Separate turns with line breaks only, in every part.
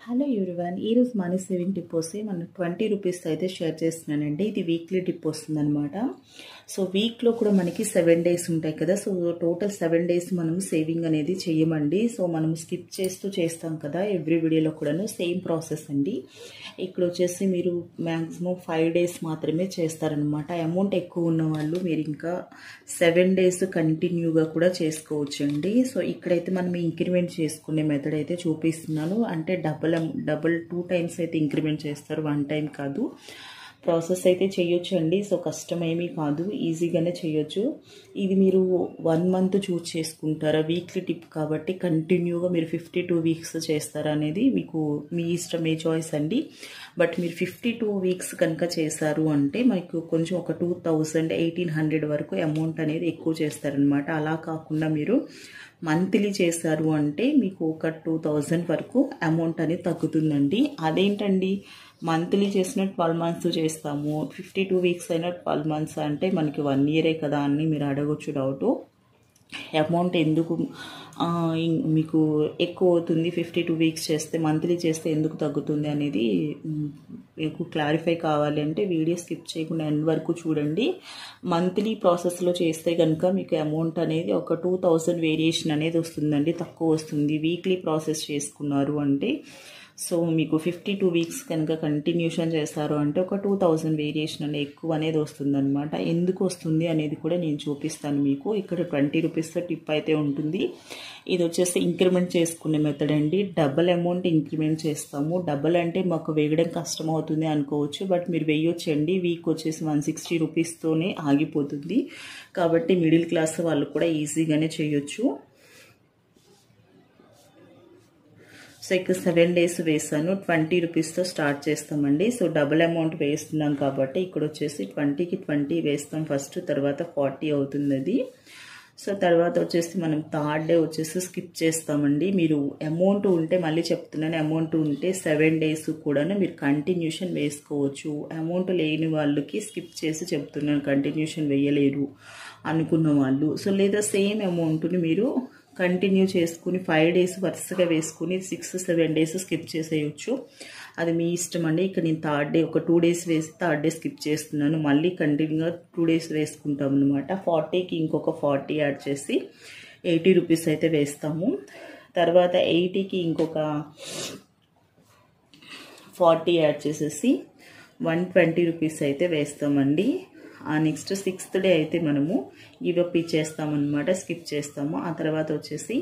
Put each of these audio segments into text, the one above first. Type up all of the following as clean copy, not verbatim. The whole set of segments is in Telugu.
హలో ఎవ్రీవన్, ఈరోజు మనీ సేవింగ్ టిప్ వస్తే మనం 20 రూపీస్ అయితే షేర్ చేస్తున్నానండి. ఇది వీక్లీ టిప్ వస్తుంది అనమాట. సో వీక్లో కూడా మనకి 7 డేస్ ఉంటాయి కదా. సో టోటల్ 7 డేస్ మనం సేవింగ్ అనేది చేయమండి. సో మనం స్కిప్ చేస్తూ చేస్తాం కదా ఎవ్రీ వీడియోలో కూడాను సేమ్ ప్రాసెస్ అండి. ఇక్కడ వచ్చేసి మీరు మ్యాక్సిమం 5 డేస్ మాత్రమే చేస్తారనమాట. అమౌంట్ ఎక్కువ ఉన్న వాళ్ళు మీరు ఇంకా 7 డేస్ కంటిన్యూగా కూడా చేసుకోవచ్చు అండి. సో ఇక్కడైతే మనం ఇంక్రిమెంట్ చేసుకునే మెథడ్ అయితే చూపిస్తున్నాను. అంటే డబుల్ 2 టైమ్స్ అయితే ఇంక్రిమెంట్ చేస్తారు, 1 టైం కాదు. ప్రాసెస్ అయితే చేయొచ్చు అండి. సో కష్టం ఏమీ కాదు, ఈజీగానే చేయొచ్చు. ఇది మీరు 1 మంత్ చూస్ చేసుకుంటారా, వీక్లీ టిప్ కాబట్టి కంటిన్యూగా మీరు 52 వీక్స్ చేస్తారా అనేది మీకు మీ ఇష్టం, మీ చాయిస్ అండి. బట్ మీరు 52 వీక్స్ కనుక చేశారు అంటే మీకు కొంచెం ఒక 1800 వరకు అమౌంట్ అనేది ఎక్కువ చేస్తారనమాట. అలా కాకుండా మీరు మంత్లీ చేశారు అంటే మీకు ఒక 2000 వరకు అమౌంట్ అనేది తగ్గుతుందండి. అదేంటండి మంత్లీ చేసిన 12 మంత్స్ చేస్తాము, 52 వీక్స్ అయినా 12 మంత్స్ అంటే మనకి 1 ఇయరే కదా అని మీరు అడగొచ్చు డౌట్. అమౌంట్ ఎందుకు మీకు ఎక్కువ అవుతుంది 52 వీక్స్ చేస్తే, మంత్లీ చేస్తే ఎందుకు తగ్గుతుంది అనేది మీకు క్లారిఫై కావాలి అంటే వీడియో స్కిప్ చేయకుండా ఎండ్ వరకు చూడండి. మంత్లీ ప్రాసెస్లో చేస్తే కనుక మీకు అమౌంట్ అనేది ఒక 2000 వేరియేషన్ అనేది వస్తుందండి, తక్కువ వస్తుంది. వీక్లీ ప్రాసెస్ చేసుకున్నారు అంటే సో మీకు 52 వీక్స్ కనుక కంటిన్యూషన్ చేస్తారు అంటే ఒక 2000 వేరియేషన్ అనేది ఎక్కువ అనేది వస్తుందన్నమాట. ఎందుకు వస్తుంది అనేది కూడా నేను చూపిస్తాను మీకు. ఇక్కడ 20 రూపీస్తో టిప్ అయితే ఉంటుంది. ఇది వచ్చేసి ఇంక్రిమెంట్ చేసుకునే మెథడ్ అండి. డబల్ అమౌంట్ ఇంక్రిమెంట్ చేస్తాము. డబల్ అంటే మాకు వేయడం కష్టం అవుతుంది అనుకోవచ్చు, బట్ మీరు వేయొచ్చండి. వీక్ వచ్చేసి 160 రూపీస్తోనే ఆగిపోతుంది కాబట్టి మిడిల్ క్లాస్ వాళ్ళు కూడా ఈజీగానే చేయొచ్చు. సో ఇక్కడ 7 డేస్ వేసాను, 20 రూపీస్తో స్టార్ట్ చేస్తామండి. సో డబుల్ అమౌంట్ వేస్తున్నాం కాబట్టి ఇక్కడ వచ్చేసి 20కి 20 వేస్తాం ఫస్ట్, తర్వాత 40 అవుతుంది అది. సో తర్వాత వచ్చేసి మనం థర్డ్ డే వచ్చేసి స్కిప్ చేస్తామండి. మీరు అమౌంట్ ఉంటే, మళ్ళీ చెప్తున్నాను, అమౌంట్ ఉంటే 7 డేస్ కూడా మీరు కంటిన్యూషన్ వేసుకోవచ్చు. అమౌంట్ లేని వాళ్ళకి స్కిప్ చేసి చెప్తున్నాను, కంటిన్యూషన్ వేయలేరు అనుకున్న వాళ్ళు. సో లేదా సేమ్ అమౌంట్ని మీరు కంటిన్యూ చేసుకుని 5 డేస్ వరుసగా వేసుకుని 6-7 డేస్ స్కిప్ చేసేయచ్చు. అది మీ ఇష్టం అండి. ఇక్కడ నేను థర్డ్ డే ఒక 2 డేస్ వేసి థర్డ్ డే స్కిప్ చేస్తున్నాను. మళ్ళీ కంటిన్యూగా 2 డేస్ వేసుకుంటాం అనమాట. 40కి ఇంకొక 40 యాడ్ చేసి 80 రూపీస్ అయితే వేస్తాము. తర్వాత 80కి ఇంకొక 40 యాడ్ చేసేసి 120 రూపీస్ అయితే వేస్తామండి. నెక్స్ట్ 6th డే అయితే మనము గివ్ ఇచ్చేస్తామన్నమాట, స్కిప్ చేస్తాము. ఆ తర్వాత వచ్చేసి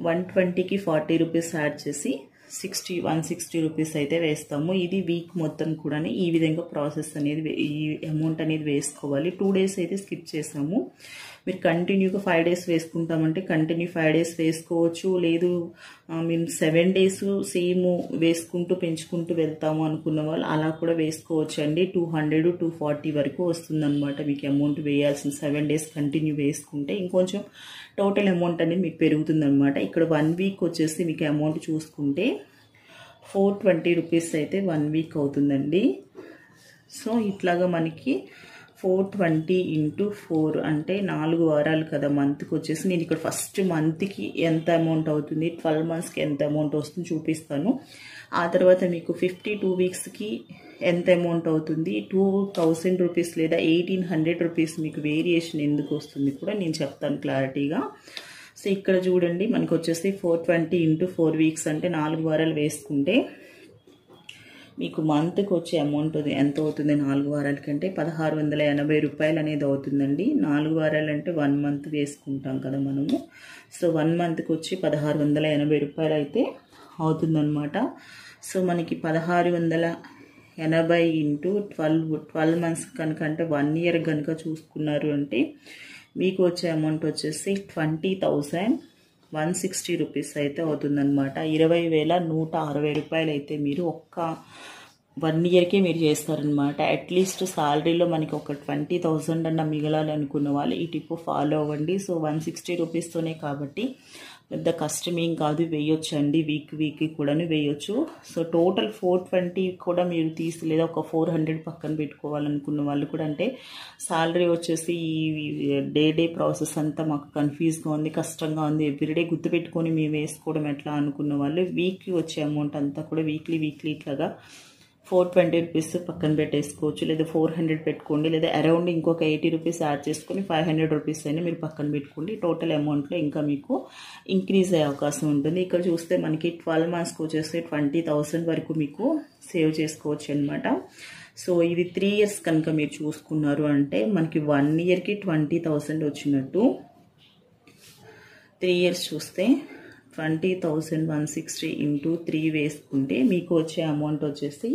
120కి 40 రూపీస్ యాడ్ చేసి 160 రూపీస్ అయితే వేస్తాము. ఇది వీక్ మొత్తం కూడా ఈ విధంగా ప్రాసెస్ అనేది, ఈ అమౌంట్ అనేది వేసుకోవాలి. 2 డేస్ అయితే స్కిప్ చేసాము. మీరు కంటిన్యూగా 5 డేస్ వేసుకుంటామంటే కంటిన్యూ 5 డేస్ వేసుకోవచ్చు. లేదు మేము 7 డేస్ సేమ్ వేసుకుంటూ పెంచుకుంటూ వెళ్తాము అనుకున్న వాళ్ళు అలా కూడా వేసుకోవచ్చు అండి. 200-240 వరకు వస్తుందన్నమాట మీకు అమౌంట్ వేయాల్సిన 7 డేస్ కంటిన్యూ వేసుకుంటే. ఇంకొంచెం టోటల్ అమౌంట్ అనేది మీకు పెరుగుతుందన్నమాట. ఇక్కడ 1 వీక్ వచ్చేసి మీకు అమౌంట్ చూసుకుంటే 420 రూపీస్ అయితే 1 వీక్ అవుతుందండి. సో ఇట్లాగా మనకి 420 × 4 అంటే 4 వారాలు కదా మంత్కి వచ్చేసి. నేను ఇక్కడ ఫస్ట్ మంత్కి ఎంత అమౌంట్ అవుతుంది, 12 మంత్స్కి ఎంత అమౌంట్ వస్తుంది చూపిస్తాను. ఆ తర్వాత మీకు 52 వీక్స్కి ఎంత అమౌంట్ అవుతుంది, 2000 రూపీస్ లేదా 1800 రూపీస్ మీకు వేరియేషన్ ఎందుకు వస్తుంది కూడా నేను చెప్తాను క్లారిటీగా. సో ఇక్కడ చూడండి మనకు వచ్చేసి 420 × 4 వీక్స్ అంటే 4 వారాలు వేసుకుంటే మీకు మంత్కి వచ్చే అమౌంట్ ఎంత అవుతుంది 4 వారాల కంటే 1680 రూపాయలు అనేది అవుతుందండి. 4 వారాలు అంటే 1 మంత్ వేసుకుంటాం కదా మనము. సో 1 మంత్కి వచ్చి 1680 రూపాయలు అయితే అవుతుందన్నమాట. సో మనకి 1680 × 12 మంత్స్ కనుక అంటే 1 ఇయర్ కనుక చూసుకున్నారు అంటే మీకు వచ్చే అమౌంట్ వచ్చేసి 20,160 రూపీస్ అయితే అవుతుందన్నమాట. 20,160 రూపాయలు అయితే మీరు ఒక్క 1 ఇయర్కే మీరు చేస్తారనమాట. అట్లీస్ట్ శాలరీలో మనకి ఒక 20,000 అన్న మిగలాలి అనుకున్న వాళ్ళు ఈ టిప్ ఫాలో అవ్వండి. సో 160 రూపీస్తోనే కాబట్టి పెద్ద కష్టమేం కాదు, వేయొచ్చండి. వీక్కి కూడాను వేయొచ్చు. సో టోటల్ 420 కూడా మీరు తీసి లేదా ఒక 400 పక్కన పెట్టుకోవాలనుకున్న వాళ్ళు కూడా, అంటే సాలరీ వచ్చేసి ఈ డే ప్రాసెస్ అంతా మాకు కన్ఫ్యూజ్గా ఉంది, కష్టంగా ఉంది, ఎవ్రీడే గుర్తుపెట్టుకొని మేము వేసుకోవడం ఎట్లా అనుకున్న వాళ్ళు వీక్కి వచ్చే అమౌంట్ అంతా కూడా వీక్లీ ఇట్లాగా 420 రూపీస్ పక్కన పెట్టేసుకోవచ్చు, లేదా 400 పెట్టుకోండి, లేదా అరౌండ్ ఇంకొక 80 రూపీస్ యాడ్ చేసుకొని 500 రూపీస్ అయినా మీరు పక్కన పెట్టుకోండి. టోటల్ అమౌంట్లో ఇంకా మీకు ఇంక్రీజ్ అయ్యే అవకాశం ఉంటుంది. ఇక్కడ చూస్తే మనకి 12 మంత్స్కి వచ్చేసి 20,000 వరకు మీకు సేవ్ చేసుకోవచ్చు అనమాట. సో ఇది 3 ఇయర్స్ కనుక మీరు చూసుకున్నారు అంటే మనకి 1 ఇయర్కి 20,000 వచ్చినట్టు. 3 ఇయర్స్ చూస్తే 20,160 ఇంటూ 3 వేసుకుంటే మీకు వచ్చే అమౌంట్ వచ్చేసి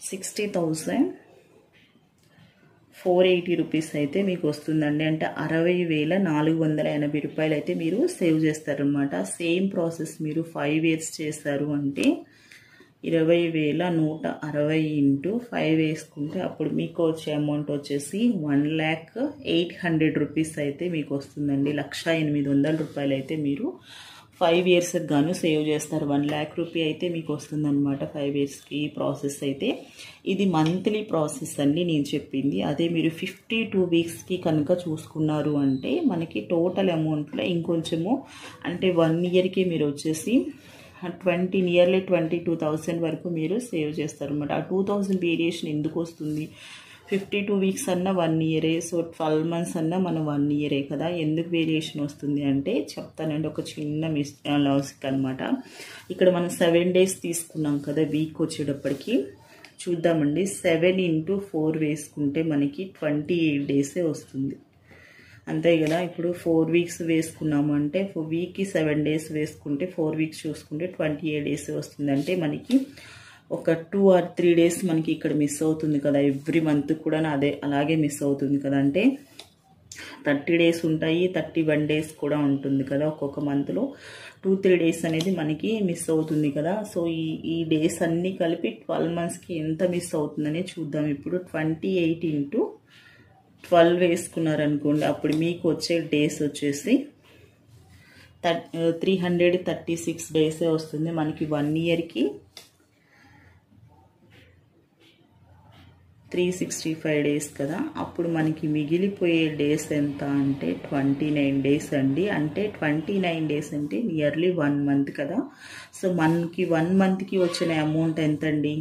60,480 రూపీస్ అయితే మీకు వస్తుందండి. అంటే 60,480 రూపాయలు అయితే మీరు సేవ్ చేస్తారనమాట. సేమ్ ప్రాసెస్ మీరు 5 ఇయర్స్ చేస్తారు అంటే 20,160 ఇంటూ 5 వేసుకుంటే అప్పుడు మీకు వచ్చే అమౌంట్ వచ్చేసి 1,08,000 రూపీస్ అయితే మీకు వస్తుందండి. 1,08,000 రూపాయలు అయితే మీరు 5 ఇయర్స్కి గాను సేవ్ చేస్తారు. 1 lakh రూపీ అయితే మీకు వస్తుందన్నమాట 5 ఇయర్స్కి ప్రాసెస్ అయితే. ఇది మంత్లీ ప్రాసెస్ అండి నేను చెప్పింది. అదే మీరు 52 వీక్స్కి కనుక చూసుకున్నారు అంటే మనకి టోటల్ అమౌంట్లో ఇంకొంచెము, అంటే 1 ఇయర్కి మీరు వచ్చేసి నియర్లీ 22,000 వరకు మీరు సేవ్ చేస్తారన్నమాట. ఆ 2,000 వేరియేషన్ ఎందుకు వస్తుంది? 52 వీక్స్ అన్న 1 ఇయరే, సో 12 మంత్స్ అన్న మనం 1 ఇయరే కదా. ఎందుకు వేరియేషన్ వస్తుంది అంటే చెప్తానండి, ఒక చిన్న లాజిక్ అనమాట. ఇక్కడ మనం 7 days తీసుకున్నాం కదా వీక్ వచ్చేటప్పటికి. చూద్దామండి, 7 into 4 వేసుకుంటే మనకి 28 days వస్తుంది, అంతే కదా. ఇప్పుడు 4 వీక్స్ వేసుకున్నాము అంటే వీక్కి 7 days వేసుకుంటే 4 వీక్స్ చూసుకుంటే 28 days వస్తుంది. అంటే మనకి ఒక 2 or 3 days మనకి ఇక్కడ మిస్ అవుతుంది కదా. ఎవ్రీ మంత్ కూడా అలాగే మిస్ అవుతుంది కదా. అంటే 30 days ఉంటాయి, 31 days కూడా ఉంటుంది కదా. ఒక్కొక్క మంత్లో 2-3 days అనేది మనకి మిస్ అవుతుంది కదా. సో ఈ డేస్ అన్నీ కలిపి 12 monthsకి ఎంత మిస్ అవుతుందనే చూద్దాం. ఇప్పుడు 28 into 12 వేసుకున్నారనుకోండి, అప్పుడు మీకు వచ్చే డేస్ వచ్చేసి 336 days వస్తుంది మనకి. 1 ఇయర్కి 365 days కదా. అప్పుడు మనకి మిగిలిపోయే డేస్ ఎంత అంటే 29 days అండి. అంటే 29 days అంటే నియర్లీ 1 month కదా. సో మనకి 1 monthకి వచ్చిన అమౌంట్ ఎంత అండి?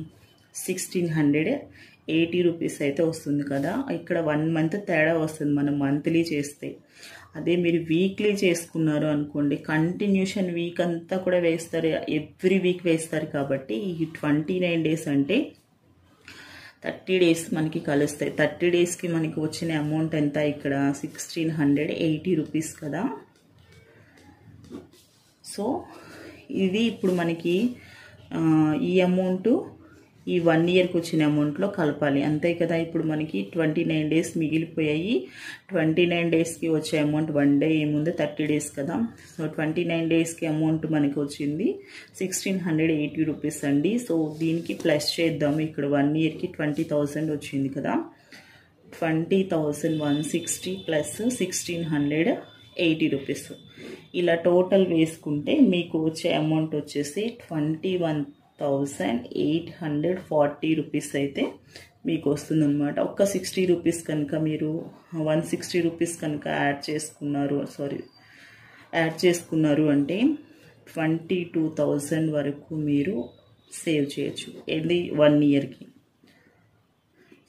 1,680 రూపీస్ అయితే వస్తుంది కదా. ఇక్కడ 1 month తేడా వస్తుంది మనం మంత్లీ చేస్తే. అదే మీరు వీక్లీ చేసుకున్నారు అనుకోండి, కంటిన్యూషన్ వీక్ అంతా కూడా వేస్తారు, ఎవ్రీ వీక్ వేస్తారు కాబట్టి ఈ 29 days అంటే 30 days మనకి కలుస్తాయి. 30 daysకి మనకి వచ్చిన అమౌంట్ ఎంత? ఇక్కడ 1,680 రూపీస్ కదా. సో ఇది ఇప్పుడు మనకి ఈ అమౌంట్ ఈ 1 ఇయర్కి వచ్చిన అమౌంట్లో కలపాలి, అంతే కదా. ఇప్పుడు మనకి 29 days మిగిలిపోయాయి. 29 daysకి వచ్చే అమౌంట్ 1 day ఏముంది 30 days కదా. సో 29 daysకి అమౌంట్ మనకి వచ్చింది 1,680 రూపీస్ అండి. సో దీనికి ప్లస్ చేద్దాము. ఇక్కడ 1 ఇయర్కి 20,000 వచ్చింది కదా. 20,160 ప్లస్ 1,680 రూపీస్ ఇలా టోటల్ వేసుకుంటే మీకు వచ్చే అమౌంట్ వచ్చేసి 21,840 రూపీస్ అయితే మీకు వస్తుందన్నమాట. ఒక్క 60 రూపీస్ కనుక మీరు 160 రూపీస్ కనుక యాడ్ చేసుకున్నారు అంటే 22,000 వరకు మీరు సేవ్ చేయొచ్చు, ఇది 1 ఇయర్కి.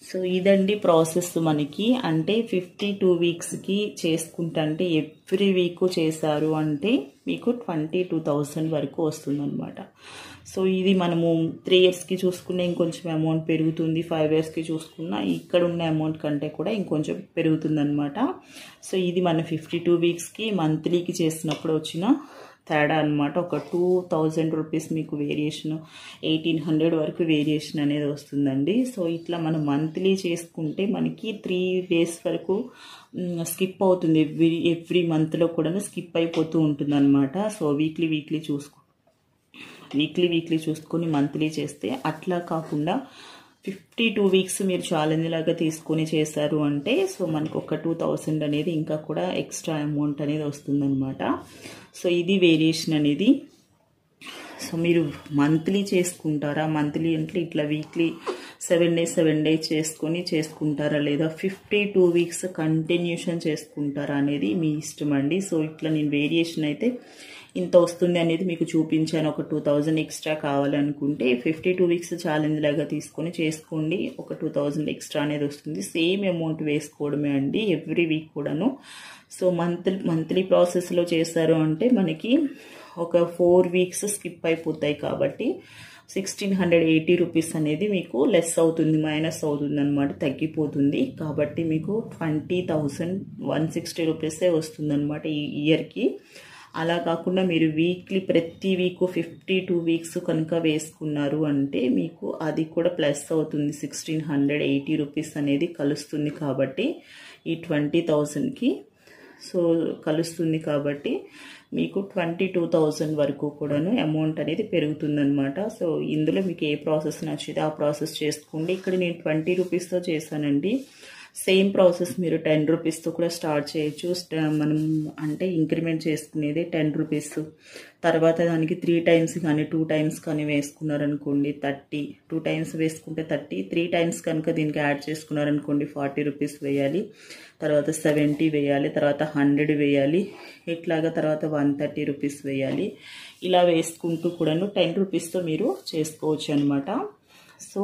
సో ఇదండి ప్రాసెస్ మనకి. అంటే 52 వీక్స్కి చేసుకుంటే ఎవ్రీ వీక్ చేశారు అంటే మీకు 22,000 వరకు వస్తుందన్నమాట. సో ఇది మనము 3 ఇయర్స్కి చూసుకున్న ఇంకొంచెం అమౌంట్ పెరుగుతుంది, 5 ఇయర్స్కి చూసుకున్న ఇక్కడ ఉన్న అమౌంట్ కంటే కూడా ఇంకొంచెం పెరుగుతుందన్నమాట. సో ఇది మన 52 వీక్స్కి మంత్లీకి చేసినప్పుడు వచ్చిన తేడా అనమాట. ఒక 2,000 రూపీస్ మీకు వేరియేషన్, 1,800 వరకు వేరియేషన్ అనేది వస్తుందండి. సో ఇట్లా మనం మంత్లీ చేసుకుంటే మనకి 3 days వరకు స్కిప్ అవుతుంది, ఎవ్రీ మంత్లో కూడా స్కిప్ అయిపోతూ ఉంటుంది అనమాట. సో వీక్లీ చూసుకొని మంత్లీ చేస్తే, అట్లా కాకుండా 52 వీక్స్ మీరు ఛాలెంజ్ లాగా తీసుకొని చేశారు అంటే సో మనకు ఒక 2000 అనేది ఇంకా కూడా ఎక్స్ట్రా అమౌంట్ అనేది వస్తుందన్నమాట. సో ఇది వేరియేషన్ అనేది. సో మీరు మంత్లీ చేసుకుంటారా, మంత్లీ అంటే ఇట్లా వీక్లీ 7 days చేసుకుంటారా, లేదా 52 వీక్స్ కంటిన్యూషన్ చేసుకుంటారా అనేది మీ ఇష్టం అండి. సో ఇట్లా నేను వేరియేషన్ అయితే ఇంత వస్తుంది అనేది మీకు చూపించాను. ఒక 2000 ఎక్స్ట్రా కావాలనుకుంటే 52 వీక్స్ ఛాలెంజ్ లాగా తీసుకొని చేసుకోండి. ఒక 2000 ఎక్స్ట్రా అనేది వస్తుంది. సేమ్ అమౌంట్ వేసుకోవడమే అండి ఎవ్రీ వీక్ కూడాను. సో మంత్లీ ప్రాసెస్లో చేశారు అంటే మనకి ఒక 4 వీక్స్ స్కిప్ అయిపోతాయి కాబట్టి 1680 రూపీస్ అనేది మీకు లెస్ అవుతుంది, మైనస్ అవుతుంది అనమాట, తగ్గిపోతుంది. కాబట్టి మీకు 20,160 రూపీసే వస్తుంది అనమాట ఈ ఇయర్కి. అలా కాకుండా మీరు వీక్లీ ప్రతి వీక్ 52 వీక్స్ కనుక వేసుకున్నారు అంటే మీకు అది కూడా ప్లస్ అవుతుంది, 1680 రూపీస్ అనేది కలుస్తుంది. కాబట్టి ఈ 20,000కి సో కలుస్తుంది కాబట్టి మీకు 22,000 వరకు కూడాను అమౌంట్ అనేది పెరుగుతుందన్నమాట. సో ఇందులో మీకు ఏ ప్రాసెస్ నచ్చితే ఆ ప్రాసెస్ చేసుకోండి. ఇక్కడ నేను 20 రూపీస్తో చేశానండి. సేమ్ ప్రాసెస్ మీరు 10 రూపీస్తో కూడా స్టార్ట్ చేయొచ్చు. మనం అంటే ఇంక్రిమెంట్ చేసుకునేది 10 రూపీస్, తర్వాత దానికి 3 టైమ్స్ కానీ 2 టైమ్స్ కానీ వేసుకున్నారనుకోండి 30, 2 టైమ్స్ వేసుకుంటే 30, 3 టైమ్స్ కనుక దీనికి యాడ్ చేసుకున్నారనుకోండి 40 రూపీస్ వేయాలి, తర్వాత 70 వేయాలి, తర్వాత 100 వేయాలి, ఇట్లాగా తర్వాత 130 రూపీస్ వేయాలి. ఇలా వేసుకుంటూ కూడాను 10 రూపీస్తో మీరు చేసుకోవచ్చు అనమాట. సో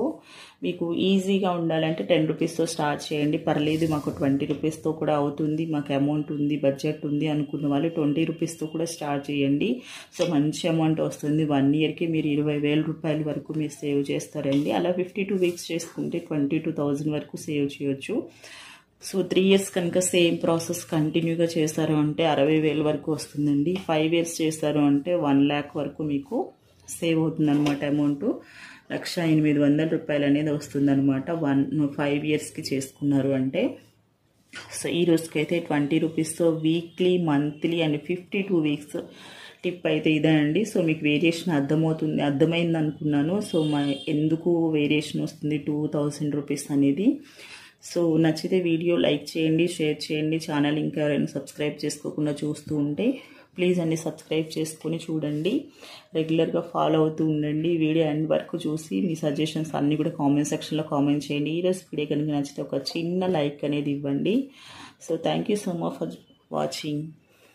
మీకు ఈజీగా ఉండాలంటే 10 రూపీస్తో స్టార్ట్ చేయండి, పర్లేదు మాకు 20 రూపీస్తో కూడా అవుతుంది, మాకు అమౌంట్ ఉంది, బడ్జెట్ ఉంది అనుకున్న వాళ్ళు 20 రూపీస్తో కూడా స్టార్ట్ చేయండి. సో మంచి అమౌంట్ వస్తుంది. 1 ఇయర్కి మీరు 20,000 రూపాయల వరకు మీరు సేవ్ చేస్తారండి. అలా 52 వీక్స్ చేసుకుంటే 22,000 వరకు సేవ్ చేయొచ్చు. సో 3 ఇయర్స్ కనుక సేమ్ ప్రాసెస్ కంటిన్యూగా చేశారు అంటే 60,000 వరకు వస్తుందండి. 5 ఇయర్స్ చేశారు అంటే 1 lakh వరకు మీకు సేవ్ అవుతుంది అనమాట. అమౌంట్ 1,800,000 రూపాయలు అనేది వస్తుందన్నమాట 5 ఇయర్స్కి చేసుకున్నారు అంటే. సో ఈ రోజుకైతే 20 రూపీస్తో weekly, monthly and 52 weeks tip అయితే ఇదే అండి. సో మీకు వేరియేషన్ అర్థమైంది అనుకున్నాను. సో ఎందుకు వేరియేషన్ వస్తుంది 2,000 రూపీస్ అనేది. సో నచ్చితే వీడియో లైక్ చేయండి, షేర్ చేయండి. ఛానల్ ఇంకా ఎవరైనా సబ్స్క్రైబ్ చేసుకోకుండా చూస్తూ ఉంటే ప్లీజ్ అన్ని సబ్స్క్రైబ్ చేసుకొని చూడండి, రెగ్యులర్గా ఫాలో అవుతూ ఉండండి. వీడియో ఎండ్ వరకు చూసి మీ సజెషన్స్ అన్నీ కూడా కామెంట్ సెక్షన్లో కామెంట్ చేయండి. ఈరోజు వీడియో కనుక నచ్చితే ఒక చిన్న లైక్ అనేది ఇవ్వండి. So thank you so much for watching.